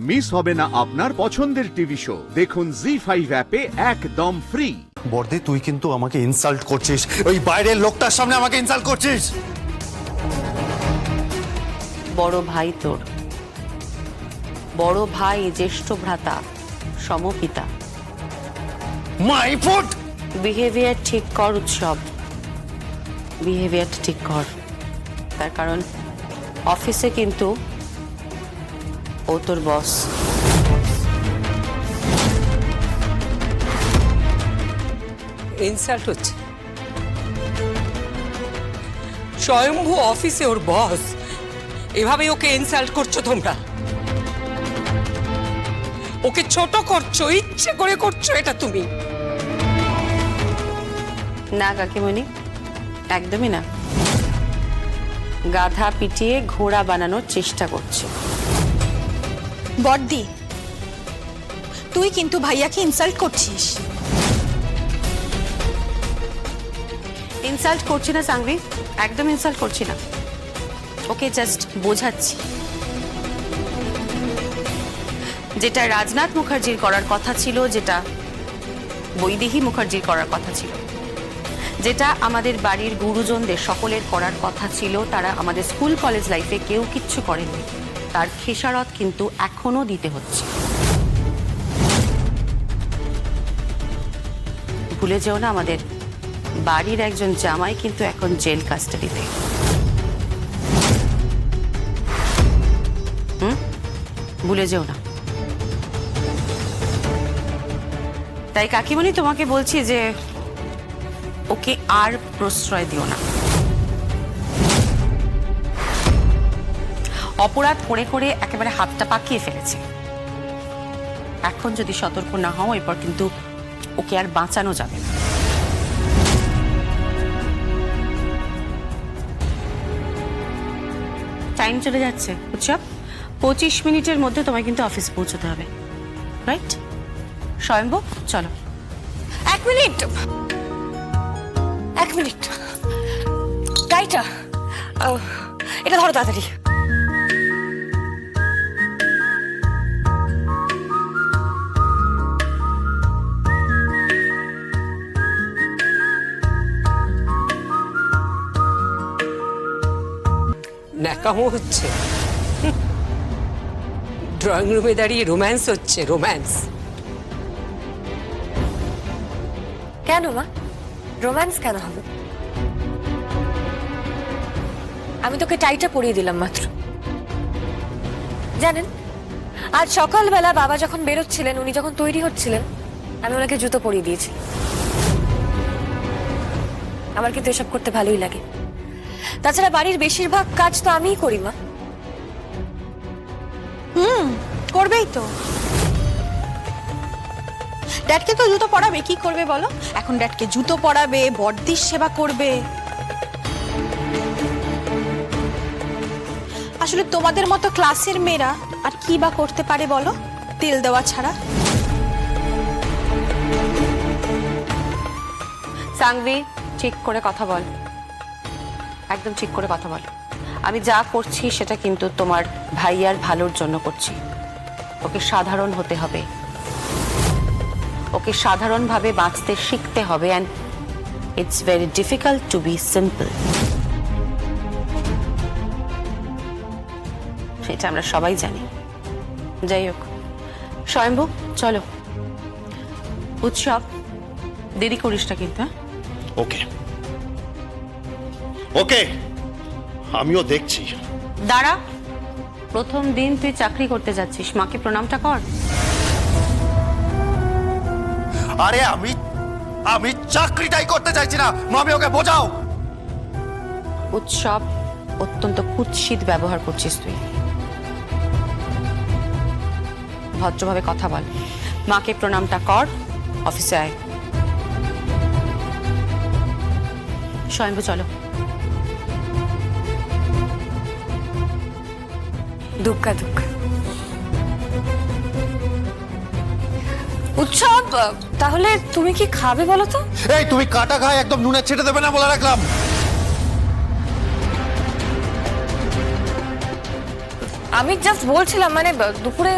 Miss হবে না আপনার পছন্দের টিভি শো। দেখুন জি5 অ্যাপে একদম ফ্রি। বর্দি, তুই কিন্তু আমাকে ইনসাল্ট করছিস, ওই বাইরের লোকটার সামনে আমাকে ইনসাল্ট করছিস। বড় ভাই তোর, বড় ভাই, জ্যেষ্ঠ ভ্রাতা, সমপিতা। My foot. বিহেভিয়ার ঠিক কর উৎসব, বিহেভিয়ার ঠিক কর। তার কারণ অফিসে কিন্তু ও তোর বস। ইনসাল্ট হচ্ছে। স্বয়ম্ভু অফিসে ওর বস, এভাবে ওকে ইনসাল্ট করছো তোমরা? ওকে ছোট করছো, ইচ্ছে করে করছো এটা তুমি? না কাকিমণি, একদমই না। গাধা পিটিয়ে ঘোড়া বানানোর চেষ্টা করছে। বড়দি, তুই কিন্তু ভাইয়াকে ইনসাল্ট করছিস। ইনসাল্ট করছি না সাংভি, একদম ইনসাল্ট করছি না। ওকে জাস্ট বোঝাচ্ছি যেটা রাজনাথ মুখার্জির করার কথা ছিল, যেটা বৈদেহী মুখার্জির করার কথা ছিল, যেটা আমাদের বাড়ির গুরুজনদের সকলের করার কথা ছিল, তারা আমাদের স্কুল কলেজ লাইফে কেউ কিচ্ছু করেননি, তার খেসারত কিন্তু এখনো দিতে হচ্ছে। ভুলে যেও না, আমাদের বাড়ির একজন জামাই কিন্তু এখন জেল কাস্টাডিতে। ভুলে যেও না। তাই কাকিমণি, তোমাকে বলছি যে ওকে আর প্রশ্রয় দিও না। অপরাধ করে করে একেবারে হাতটা পাকিয়ে ফেলেছে। এখন যদি সতর্ক না হও, এরপর কিন্তু ওকে আর বাঁচানো যাবে না। টাইম চলে যাচ্ছে উৎসব, 25 মিনিটের মধ্যে তোমায় কিন্তু অফিস পৌঁছতে হবে, রাইট? স্বয়ম্ভু, চলো। এক মিনিট, গাড়িটা এটা ধরো তাড়াতাড়ি। ন্যাকামো হচ্ছে। ড্রয়িং রুমে দাঁড়িয়ে রোম্যান্স হচ্ছে, রোম্যান্স। কেন মা, রোম্যান্স কেন হবে? আমি তোকে টাইটা পরিয়ে দিলাম মাত্র। জানেন, আজ সকালবেলা বাবা যখন বেরোচ্ছিলেন, উনি যখন তৈরি হচ্ছিলেন, আমি ওনাকে জুতো পরিয়ে দিয়েছি। আমার কিন্তু এসব করতে ভালোই লাগে। তাছাড়া বাড়ির বেশিরভাগ কাজ তো আমিই করি মা। করবেই তো। ড্যাডকে তো জুতো পরাবে, কি করবে বলো? এখন ড্যাডকে জুতো পরাবে, বড়দির সেবা করবে। আসলে তোমাদের মতো ক্লাসের মেয়েরা আর কি বা করতে পারে বলো, তেল দেওয়া ছাড়া? সাংভি, ঠিক করে কথা বল, একদম ঠিক করে কথা বল। আমি যা করছি সেটা কিন্তু তোমার ভাইয়ার ভালোর জন্য করছি। ওকে সাধারণ হতে হবে, ওকে সাধারণভাবে বাঁচতে শিখতে হবে, and it's very difficult to be simple. সেটা আমরা সবাই জানি। যাই হোক, স্বয়ম্ভু, চলো। উৎসব, দেরি করিস না কিন্তু। ওকে ওকে, আমিও দেখছি। দাঁড়া, প্রথম দিন তুই চাকরি করতে যাচ্ছিস, মাকে প্রণামটা কর। আরে আমি চাকরিটাই করতে চাইছি না, মামি ওকে বোঝাও। উৎসব, অত্যন্ত কুৎসিত ব্যবহার করছিস তুই। ভদ্রভাবে কথা বল, মাকে প্রণামটা কর, অফিসে আয়। স্বয়ম্ভু, চলো। দুঃখা দুঃখা। উৎসব, তাহলে তুমি কি খাবে বলো তো? এই, তুমি কাটা খায় একদম নুনে ছেটে দেবে না বলে রাখলাম। আমি জাস্ট বলছিলাম, মানে দুপুরে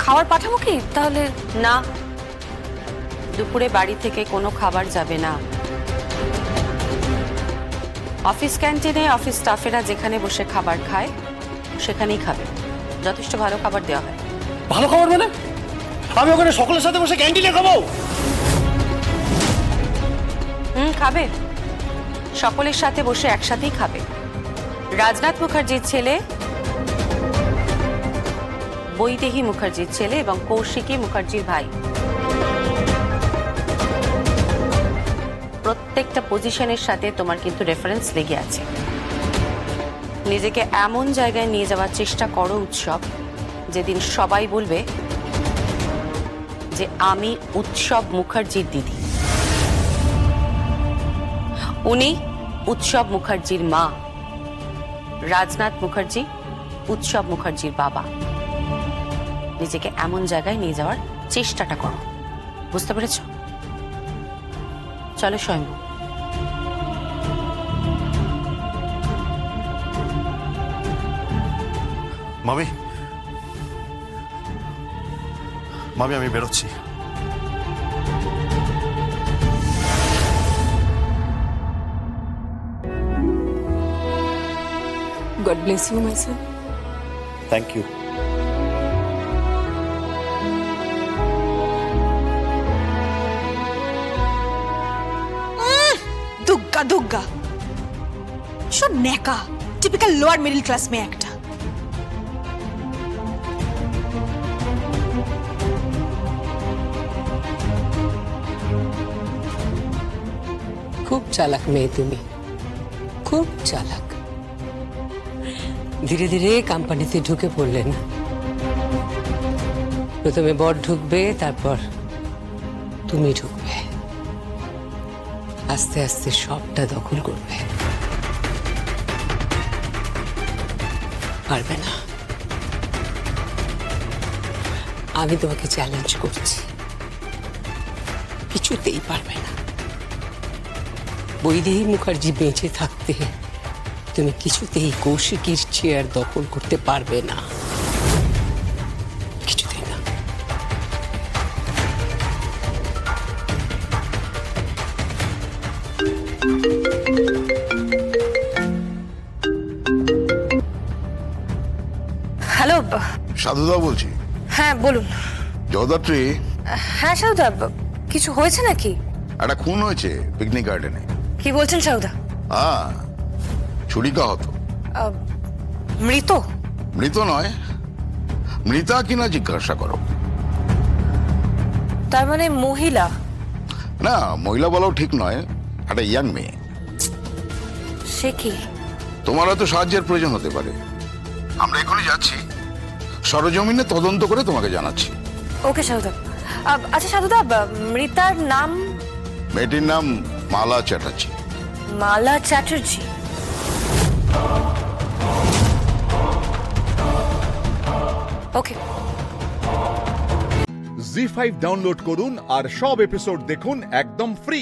খাবার পাঠাবো কি তাহলে? না, দুপুরে বাড়ি থেকে কোনো খাবার যাবে না। অফিস ক্যান্টিনে অফিস স্টাফেরা যেখানে বসে খাবার খায় সেখানেই খাবে। যথেষ্ট ভালো খাবার দেওয়া হয়। ভালো খবর মানে? আমি ওখানে সকলের সাথে বসে ক্যান্টিনে খাবো? খাবে, সকলের সাথে বসে একসাথেই খাবে। রাজনাথ মুখার্জির ছেলে, বৈদেহী মুখার্জির ছেলে এবং কৌশিকী মুখার্জির ভাই, প্রত্যেকটা পজিশনের সাথে তোমার কিন্তু রেফারেন্স লেগে আছে। নিজেকে এমন জায়গায় নিয়ে যাওয়ার চেষ্টা করো উৎসব, যেদিন সবাই বলবে যে আমি উৎসব মুখার্জির দিদি। উনি উৎসব মুখার্জির মা, রাজনাথ মুখার্জি উৎসব মুখার্জির বাবা। নিজেকে এমন জায়গায় নিয়ে যাওয়ার চেষ্টাটা করো, বুঝতে পেরেছ? চলো স্বয়ম্ভু। মামি, মামি আমি বেরোচ্ছি। God bless you my son. Thank you. Dugga Dugga, সব নেকা, টিপিক্যাল লোয়ার মিডল ক্লাস মেয়ে একটা। খুব চালাক মেয়ে তুমি, খুব চালাক। ধীরে ধীরে কোম্পানিতে ঢুকে পড়লে না? প্রথমে বর ঢুকবে, তারপর তুমি ঢুকবে, আস্তে আস্তে সবটা দখল করবে। পারবে না। আমি তোমাকে চ্যালেঞ্জ করছি, কিছুতেই পারবে না। বৈদেহী মুখার্জি বেঁচে থাকতে তুমি কিছুতেই কৌশিকীর চেয়ার দখল করতে পারবে না, কিছুতেই না। হ্যালো। সাধুদা বলছি। হ্যাঁ বলুন। জগদ্ধাত্রী, হ্যাঁ সাউদা, কিছু হয়েছে নাকি? একটা খুন হয়েছে পিকনিক গার্ডেনে। কি বলছেন সাউদা? ছুরিকাহত। মৃত? মৃত নয়, মৃতা কিনা জিজ্ঞাসা করো। তার মানে মহিলা? না, মহিলা বলাও ঠিক নয়, একটা ইয়াং মেয়ে। সে কি? তোমার হয়তো সাহায্যের প্রয়োজন হতে পারে। আমরা এখনই যাচ্ছি, সরজমিনে তদন্ত করে তোমাকে জানাচ্ছি। ওকে সাউদা। আচ্ছা সাধুদা, মৃতার নাম? মেয়েটির নাম মালা চ্যাটার্জি। মালা চ্যাটার্জি? ওকে। জি5 ডাউনলোড করুন আর সব এপিসোড দেখুন একদম ফ্রি।